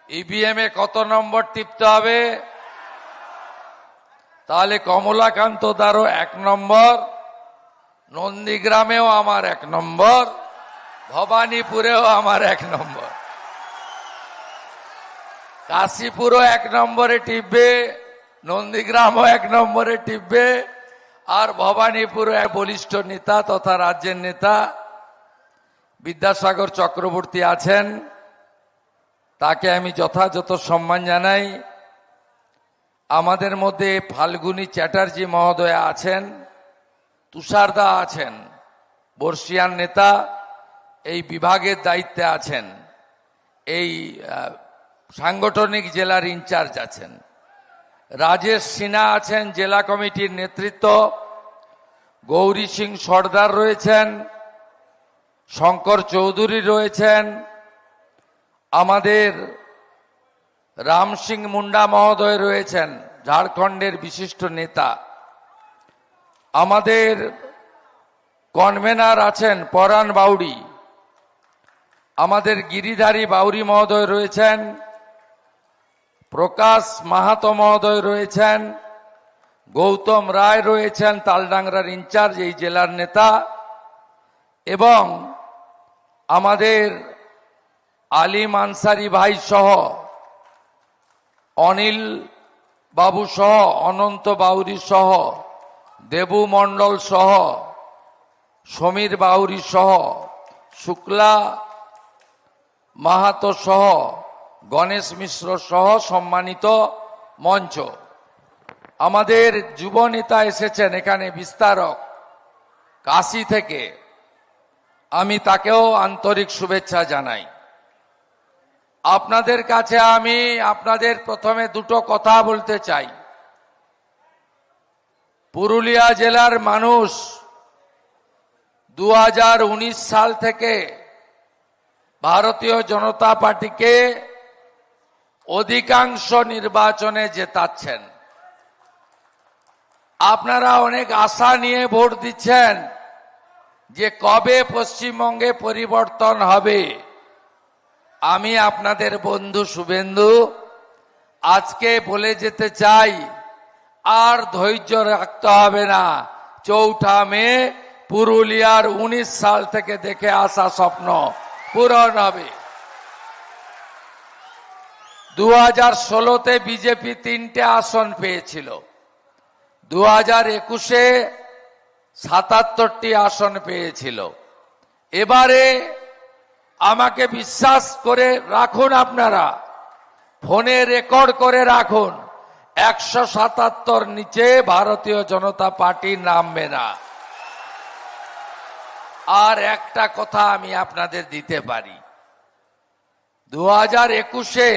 EVM এ কত নম্বর টিপতে হবে? তাহলে কমলাকান্ত দারও 1 নম্বর, নন্দীগ্রামেও আমার 1 নম্বর, ভবানীপুরেও আমার 1 নম্বর, কাশীপুরও 1 নম্বরে টিপবে, নন্দীগ্রামও 1 নম্বরে টিপবে, আর ভবানীপুরও এক বলিষ্ঠ নেতা তথা রাজ্যের নেতা বিদ্যাসাগর চক্রবর্তী আছেন, তাকে আমি যথাযথ সম্মান জানাই। আমাদের মধ্যে ফাল্গুনী চ্যাটার্জি মহোদয়া আছেন, তুষারদা আছেন, বর্ষিয়ান নেতা, এই বিভাগের দায়িত্বে আছেন, এই সাংগঠনিক জেলার ইনচার্জ আছেন। রাজেশ সিনহা আছেন, জেলা কমিটির নেতৃত্ব। গৌরী সিং সর্দার রয়েছেন, শঙ্কর চৌধুরী রয়েছেন, আমাদের রাম সিং মুন্ডা মহোদয় রয়েছেন, ঝাড়খণ্ডের বিশিষ্ট নেতা। আমাদের কনভেনার আছেন পরাণ বাউরি, আমাদের গিরিধারী বাউরি মহোদয় রয়েছেন, প্রকাশ মাহাতো মহোদয় রয়েছেন, গৌতম রায় রয়েছেন, তালডাংরার ইনচার্জ, এই জেলার নেতা, এবং আমাদের আলিম আনসারি ভাই সহ, অনিল বাবু সহ, অনন্ত বাউরি সহ, দেবু মণ্ডল সহ, সমীর বাউরি সহ, শুক্লা মাহাতো সহ, গণেশ মিশ্র সহ সম্মানিত মঞ্চ। আমাদের যুব নেতা এসেছেন এখানে বিস্তারক কাশী থেকে, আমি তাকেও আন্তরিক শুভেচ্ছা জানাই। আপনাদের কাছে আমি আপনাদের প্রথমে দুটো কথা বলতে চাই। পুরুলিয়া জেলার মানুষ 2019 সাল থেকে ভারতীয় জনতা পার্টিকে অধিকাংশ নির্বাচনে জেতাচ্ছেন। আপনারা অনেক আশা নিয়ে ভোট দিচ্ছেন যে কবে পশ্চিমবঙ্গে পরিবর্তন হবে। আমি আপনাদের বন্ধু শুভেন্দু আজকে বলে যেতে চাই, আর ধৈর্য রাখতে হবে না। 4 মে পুরুলিয়ার 19 সাল থেকে দেখে আসা স্বপ্ন পূরণ হবে। 2016-তে বিজেপি 3টে আসন পেয়েছিল, 2021-এ 77টি আসন পেয়েছিল। এবারে আমাকে বিশ্বাস করে রাখুন, আপনারা ফোনে রেকর্ড করে রাখুন, 177 নিচে ভারতীয় জনতা পার্টি নামবে না। আর একটা কথা আমি আপনাদের দিতে পারি, 2021-এ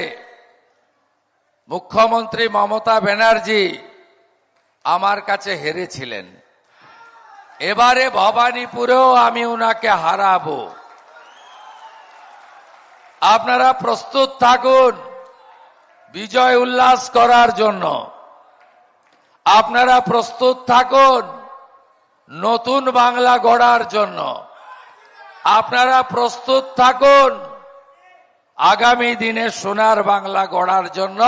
মুখ্যমন্ত্রী মমতা ব্যানার্জি আমার কাছে হেরেছিলেন। এবারে ভবানীপুরেও আমি ওনাকে হারাবো। আপনারা প্রস্তুত থাকুন বিজয় উল্লাস করার জন্য। আপনারা প্রস্তুত থাকুন নতুন বাংলা গড়ার জন্য। আপনারা প্রস্তুত থাকুন আগামী দিনে সোনার বাংলা গড়ার জন্য।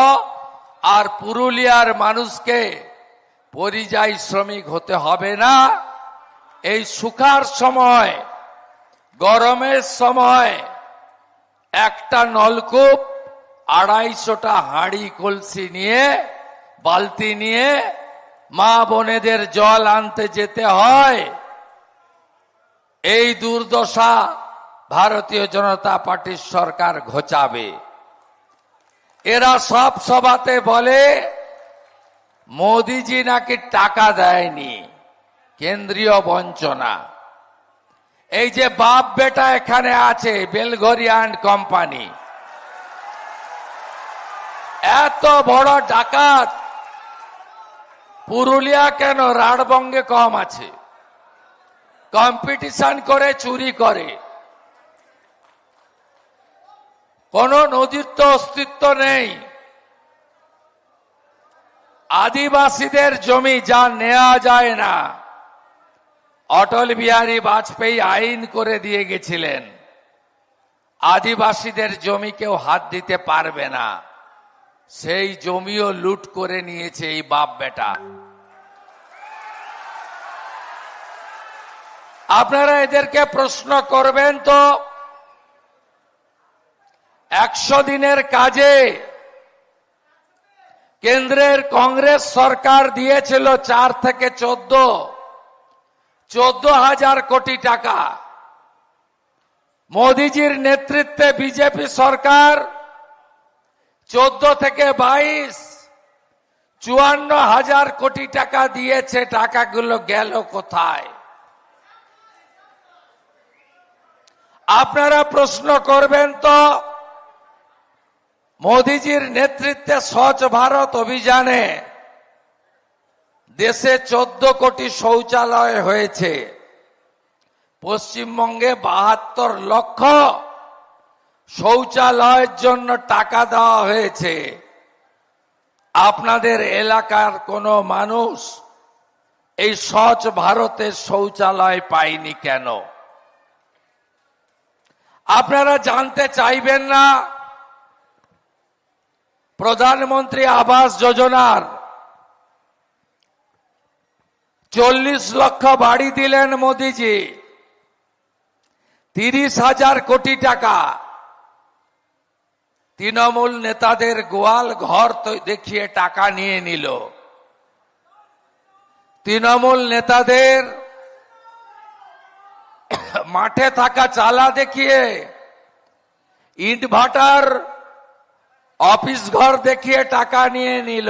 আর পুরুলিয়ার মানুষকে পরিযায়ী শ্রমিক হতে হবে না। এই শুকার সময়, গরমের সময় একটা নলকূপ, 250টা হাঁড়ি কলসি নিয়ে, বালতি নিয়ে মা বোনেদের জল আনতে যেতে হয়। এই দুর্দশা ভারতীয় জনতা পার্টির সরকার ঘোচাবে। এরা সব সভাতে বলে মোদিজি নাকি টাকা দেয়নি, কেন্দ্রীয় বঞ্চনা। এই যে বাপ বেটা এখানে আছে, বেলঘরিয়া অ্যান্ড কোম্পানি, এত বড় ডাকাত পুরুলিয়া কেন, রাঢ়বঙ্গে কম আছে। কম্পিটিশন করে চুরি করে। কোন নদীর তো অস্তিত্ব নেই। আদিবাসীদের জমি যা নেওয়া যায় না, অটল বিহারী বাজপেয়ী আইন করে দিয়ে গেছিলেন। আদিবাসীদের জমি কেউ হাত দিতে পারবে না, সেই জমিও লুট করে নিয়েছে এই বাপ বেটা। আপনারা এদেরকে প্রশ্ন করবেন তো, 100 দিনের কাজে কেন্দ্রের কংগ্রেস সরকার দিয়েছিল 4 থেকে 14,000 কোটি টাকা। মোদিজির নেতৃত্বে বিজেপি সরকার 14 থেকে 22, 54,000 কোটি টাকা দিয়েছে। টাকাগুলো গেল কোথায়? আপনারা প্রশ্ন করবেন তো, মোদিজির নেতৃত্বে স্বচ্ছ ভারত অভিযানে দেশে 14 কোটি শৌচালয় হয়েছে। পশ্চিমবঙ্গে 72 লক্ষ শৌচালয়ের জন্য টাকা দেওয়া হয়েছে। আপনাদের এলাকার কোনো মানুষ এই স্বচ্ছ ভারতের শৌচালয় পায়নি কেন? আপনারা জানতে চাইবেন না প্রধানমন্ত্রী আবাস যোজনার 40 লক্ষ বাড়ি দিলেন মোদিজি, 30,000 কোটি টাকা তৃণমূল নেতাদের গোয়াল ঘর দেখিয়ে টাকা নিয়ে নিল। তৃণমূল নেতাদের মাঠে থাকা চালা দেখিয়ে, ইট ভাটার অফিস ঘর দেখিয়ে টাকা নিয়ে নিল।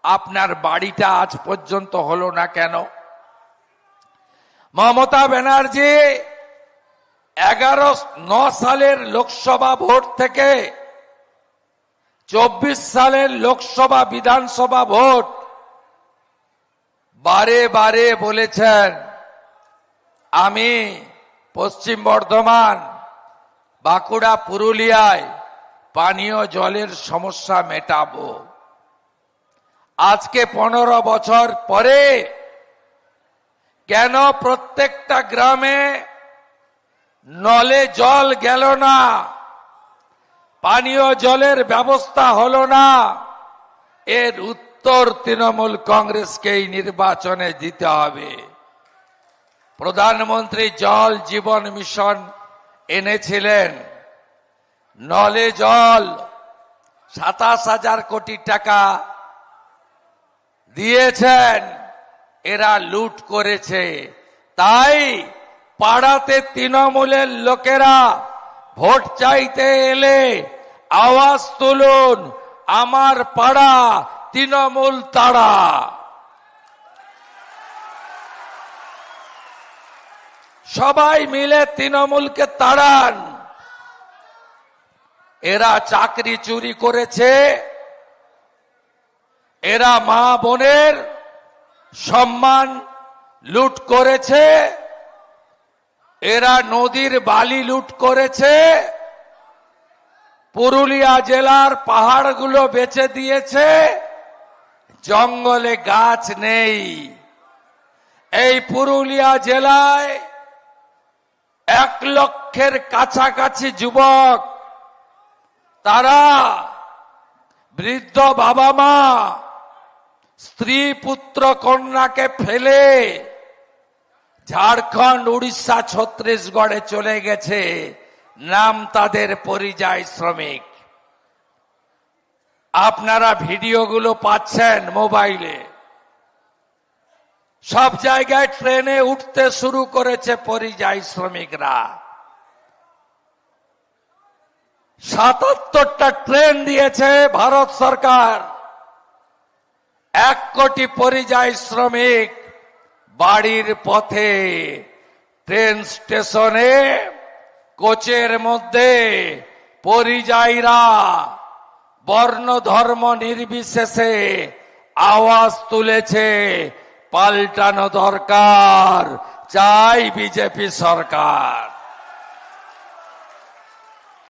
আপনার বাড়িটা আজ পর্যন্ত হলো না কেন? মমতা ব্যানার্জি 9 সালের লোকসভা ভোট থেকে 24 সালের লোকসভা বিধানসভা ভোট বারে বারে বলেছেন, আমি পশ্চিম বর্ধমান, বাঁকুড়া, পুরুলিয়ায় পানীয় জলের সমস্যা মেটাবো। আজকে 15 বছর পরে কেন প্রত্যেকটা গ্রামে নলে জল গেল না, পানীয় জলের ব্যবস্থা হলো না? এর উত্তর তৃণমূল কংগ্রেসকেই নির্বাচনে দিতে হবে। প্রধানমন্ত্রী জল জীবন মিশন এনেছিলেন, নলে জল 27,000 কোটি টাকা দিয়েছেন, এরা লুট করেছে। তাই পাড়াতে তৃণমূলের লোকেরা ভোট চাইতে এলে আওয়াজ তুলুন, আমার পাড়া তৃণমূল তাড়া। সবাই মিলে তৃণমূলকে তাড়ান। এরা চাকরি চুরি করেছে, এরা মা বোনের সম্মান লুট করেছে, এরা নদীর বালি লুট করেছে, পুরুলিয়া জেলার পাহাড়গুলো বেচে দিয়েছে, জঙ্গলে গাছ নেই। এই পুরুলিয়া জেলায় 1 লক্ষের কাছাকাছি যুবক, তারা বৃদ্ধ বাবা মা, স্ত্রী পুত্র কন্যাকে ফেলে ঝাড়খণ্ড, উড়িষ্যা, ছত্তিশগড়ে চলে গেছে। নাম তাদের পরিযায়ী শ্রমিক। আপনারা ভিডিওগুলো পাচ্ছেন মোবাইলে। সব জায়গায় ট্রেনে উঠতে শুরু করেছে পরিযায়ী শ্রমিকরা। 77টা ট্রেন দিয়েছে ভারত সরকার। 1 কোটি পরিযায়ী শ্রমিক বাড়ির পথে, ট্রেন স্টেশনে, কোচের মধ্যে পরিযায়ীরা বর্ণ ধর্ম নির্বিশেষে আওয়াজ তুলেছে, পাল্টানো দরকার, চাই বিজেপি সরকার।